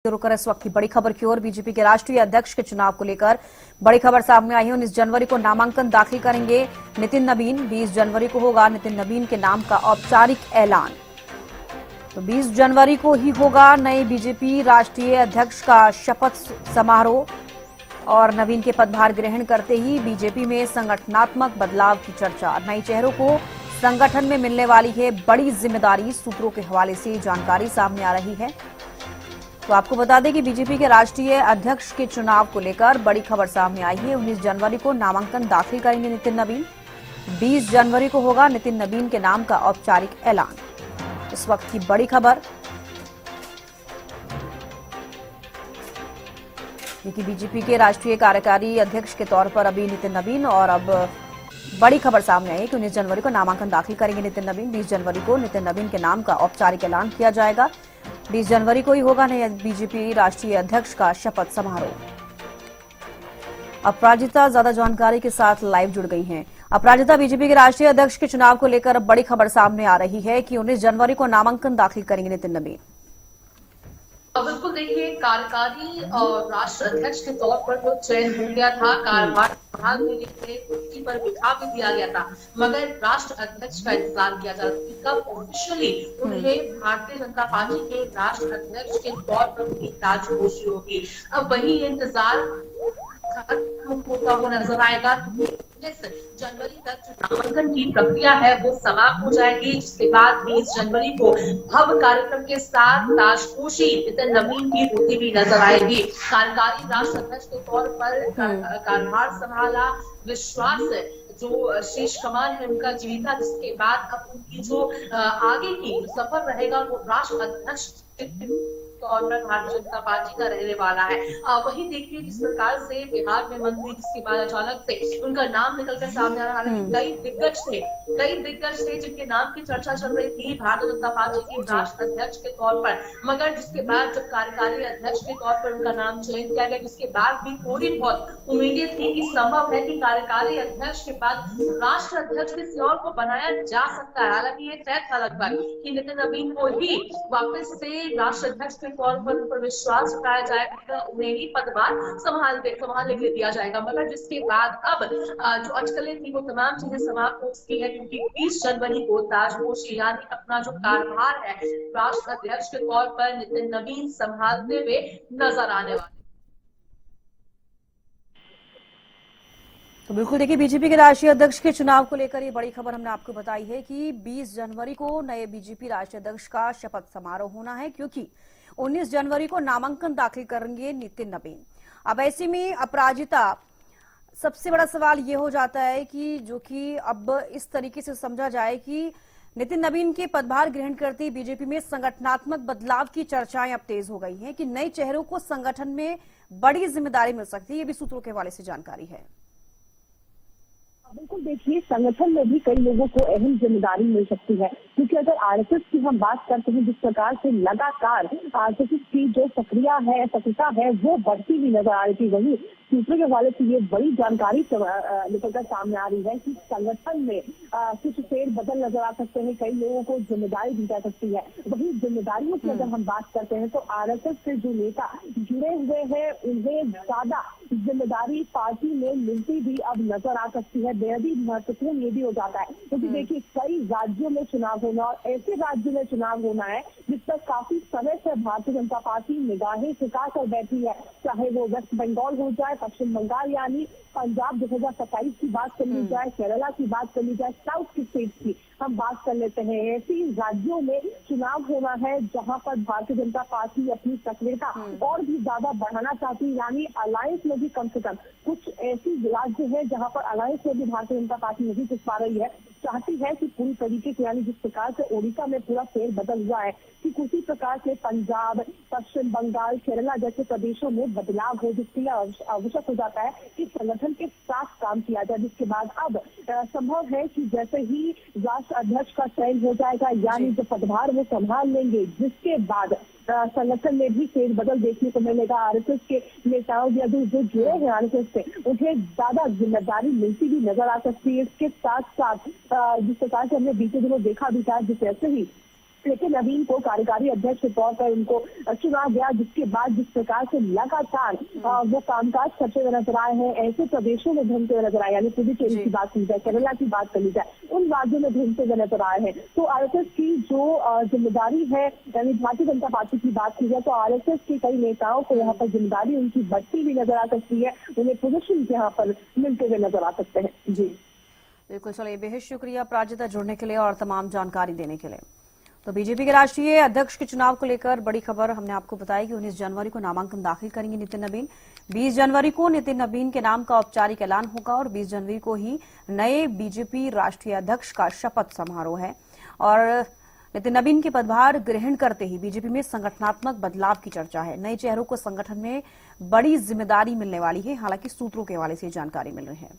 रुकर इस वक्त की बड़ी खबर की ओर। बीजेपी के राष्ट्रीय अध्यक्ष के चुनाव को लेकर बड़ी खबर सामने आई है। 19 जनवरी को नामांकन दाखिल करेंगे नितिन नबीन। 20 जनवरी को होगा नितिन नबीन के नाम का औपचारिक ऐलान। तो 20 जनवरी को ही होगा नए बीजेपी राष्ट्रीय अध्यक्ष का शपथ समारोह और नवीन के पदभार ग्रहण करते ही बीजेपी में संगठनात्मक बदलाव की चर्चा। नए चेहरों को संगठन में मिलने वाली है बड़ी जिम्मेदारी। सूत्रों के हवाले से जानकारी सामने आ रही है। तो आपको बता दें कि बीजेपी के राष्ट्रीय अध्यक्ष के चुनाव को लेकर बड़ी खबर सामने आई है। 19 जनवरी को नामांकन दाखिल करेंगे नितिन नबीन। 20 जनवरी को होगा नितिन नबीन के नाम का औपचारिक ऐलान। इस वक्त की बड़ी खबर क्योंकि बीजेपी के राष्ट्रीय कार्यकारी अध्यक्ष के तौर पर अभी नितिन नबीन और अब बड़ी खबर सामने आई कि 19 जनवरी को नामांकन दाखिल करेंगे नितिन नबीन। 20 जनवरी को नितिन नबीन के नाम का औपचारिक ऐलान किया जाएगा। 20 जनवरी को ही होगा नए बीजेपी राष्ट्रीय अध्यक्ष का शपथ समारोह। अपराजिता ज्यादा जानकारी के साथ लाइव जुड़ गई हैं। अपराजिता, बीजेपी के राष्ट्रीय अध्यक्ष के चुनाव को लेकर अब बड़ी खबर सामने आ रही है कि 19 जनवरी को नामांकन दाखिल करेंगे नितिन नबीन। बिल्कुल, देखिए, कार्यकारी और राष्ट्र अध्यक्ष के तौर पर जो चयन हो गया था, कार्यभार संभालने के लिए कुर्सी पर बिठा भी दिया गया था, मगर राष्ट्र अध्यक्ष का इंतजार किया जा रहा था कि कब ऑफिशियली उन्हें भारतीय जनता पार्टी के राष्ट्र अध्यक्ष के तौर पर उनकी ताजपोशी होगी। अब वही इंतजार होता हुआ नजर आएगा। 19 जनवरी तक जो नामांकन की प्रक्रिया है वो समाप्त हो जाएगी, जिसके बाद 20 जनवरी को भव्य कार्यक्रम के साथ ताजपोशी नितिन नबीन की होती भी नजर आएगी। कार्यकारी राष्ट्र अध्यक्ष के तौर पर कार्यभार संभाला, विश्वास जो शीर्ष कमान है उनका जीविता, जिसके बाद अब उनकी जो आगे की सफर रहेगा वो राष्ट्र अध्यक्ष तौर पर भारतीय जनता पार्टी का रहने वाला है। वही देखिए जिस प्रकार से बिहार में मंत्री, जिसके बाद अचानक से उनका नाम निकलकर सामने आ रहा है। कई दिग्गज थे जिनके नाम की चर्चा चल रही थी भारतीय जनता पार्टी के राष्ट्र अध्यक्ष के तौर पर, मगर जिसके बाद जब कार्यकारी अध्यक्ष के तौर पर उनका नाम चयन किया गया, जिसके बाद भी थोड़ी बहुत उम्मीदें थी कि संभव है कि कार्यकारी अध्यक्ष के बाद राष्ट्र अध्यक्ष किसी और को बनाया जा सकता है। हालांकि ये तय था लगभग कि नितिन नबीन को ही वापस से राष्ट्र अध्यक्ष के तौर पर उन पर विश्वास जताया जाएगा, उन्हें ही पदभार संभालने के लिए दिया जाएगा। मगर जिसके बाद अब जो अटकलें थी वो तमाम चीजें समाप्त हो चुकी है, क्योंकि 20 जनवरी को ताजपोशी यानी अपना जो कार्यभार है राष्ट्र अध्यक्ष के तौर पर नितिन नबीन संभालते हुए नजर आने वाले। तो बिल्कुल देखिए, बीजेपी के राष्ट्रीय अध्यक्ष के चुनाव को लेकर ये बड़ी खबर हमने आपको बताई है कि 20 जनवरी को नए बीजेपी राष्ट्रीय अध्यक्ष का शपथ समारोह होना है, क्योंकि 19 जनवरी को नामांकन दाखिल करेंगे नितिन नबीन। अब ऐसे में अपराजिता, सबसे बड़ा सवाल ये हो जाता है कि जो कि अब इस तरीके से समझा जाए कि नितिन नबीन के पदभार ग्रहण करते ही बीजेपी में संगठनात्मक बदलाव की चर्चाएं अब तेज हो गई हैं कि नए चेहरों को संगठन में बड़ी जिम्मेदारी मिल सकती है। ये भी सूत्रों के हवाले से जानकारी है। बिल्कुल, देखिए, संगठन में भी कई लोगों को अहम जिम्मेदारी मिल सकती है, क्योंकि अगर आरएसएस की हम बात करते हैं, जिस प्रकार से लगातार आरएसएस की जो सक्रियता है वो बढ़ती हुई नजर आ रही थी, वही सूत्रों के हवाले से ये बड़ी जानकारी निकलकर सामने आ रही है कि संगठन में कुछ फेरबदल नजर आ सकते हैं, कई लोगों को जिम्मेदारी दी जा सकती है। वही जिम्मेदारियों की अगर हम बात करते हैं तो आरएसएस से जो नेता जुड़े हुए हैं उन्हें ज्यादा जिम्मेदारी पार्टी में मिलती भी अब नजर आ सकती है। बेहद ही महत्वपूर्ण ये भी हो जाता है, क्योंकि देखिए कई राज्यों में चुनाव होना और ऐसे राज्यों में चुनाव होना है जिस पर काफी समय से भारतीय जनता पार्टी निगाहें टिका कर बैठी है, चाहे वो वेस्ट बंगाल हो जाए, पश्चिम बंगाल यानी पंजाब 2027 की बात कर ली जाए, केरला की बात कर ली जाए, साउथ की स्टेट की हम बात कर लेते हैं। ऐसी राज्यों में चुनाव होना है जहां पर भारतीय जनता पार्टी अपनी सक्रियता और भी ज्यादा बढ़ाना चाहती है, यानी अलायंस में भी कम से कम कुछ ऐसी राज्य है जहां पर अलायंस में भी भारतीय जनता पार्टी नहीं टिक पा रही है, चाहती है कि पूरी तरीके से, यानी जिस प्रकार से ओडिशा में पूरा फेर बदल हुआ है, कि उसी प्रकार से पंजाब, पश्चिम बंगाल, केरला जैसे प्रदेशों में बदलाव हो, जिसके लिए आवश्यक हो जाता है कि संगठन के साथ काम किया जाए। जिसके बाद अब संभव है कि जैसे ही राष्ट्र अध्यक्ष का चयन हो जाएगा, यानी जो पदभार वो संभाल लेंगे, जिसके बाद संगठन में भी फेरबदल देखने को मिलेगा। आरएसएस के नेताओं या जो जुड़े हैं आरएसएस से, उन्हें ज्यादा जिम्मेदारी मिलती भी नजर आ सकती है। इसके साथ साथ जिस प्रकार से हमने बीते दिनों देखा भी था, जिस ऐसे ही नितिन नवीन को कार्यकारी अध्यक्ष के तौर पर उनको चुना गया, जिसके बाद जिस प्रकार से लगातार वो कामकाज करते हुए नजर आए हैं, ऐसे प्रदेशों में घूमते हुए नजर आए, यानी पुडुचेरी की बात की जाए, केरला की बात कर ली जाए, उन राज्यों में घूमते हुए नजर आए हैं। तो आरएसएस की जो जिम्मेदारी है, यानी भारतीय जनता पार्टी की बात की जाए तो आरएसएस के कई नेताओं को यहाँ पर जिम्मेदारी उनकी बढ़ती हुई नजर आ सकती है, उन्हें पोजीशन यहाँ पर मिलते हुए नजर आ सकते हैं। जी बिल्कुल, चलिए बेहद शुक्रिया प्राजिता जुड़ने के लिए और तमाम जानकारी देने के लिए। तो बीजेपी के राष्ट्रीय अध्यक्ष के चुनाव को लेकर बड़ी खबर हमने आपको बताई कि 19 जनवरी को नामांकन दाखिल करेंगे नितिन नबीन। 20 जनवरी को नितिन नबीन के नाम का औपचारिक ऐलान होगा और 20 जनवरी को ही नए बीजेपी राष्ट्रीय अध्यक्ष का शपथ समारोह है। और नितिन नबीन के पदभार ग्रहण करते ही बीजेपी में संगठनात्मक बदलाव की चर्चा है। नए चेहरों को संगठन में बड़ी जिम्मेदारी मिलने वाली है, हालांकि सूत्रों के हवाले से जानकारी मिल रही है।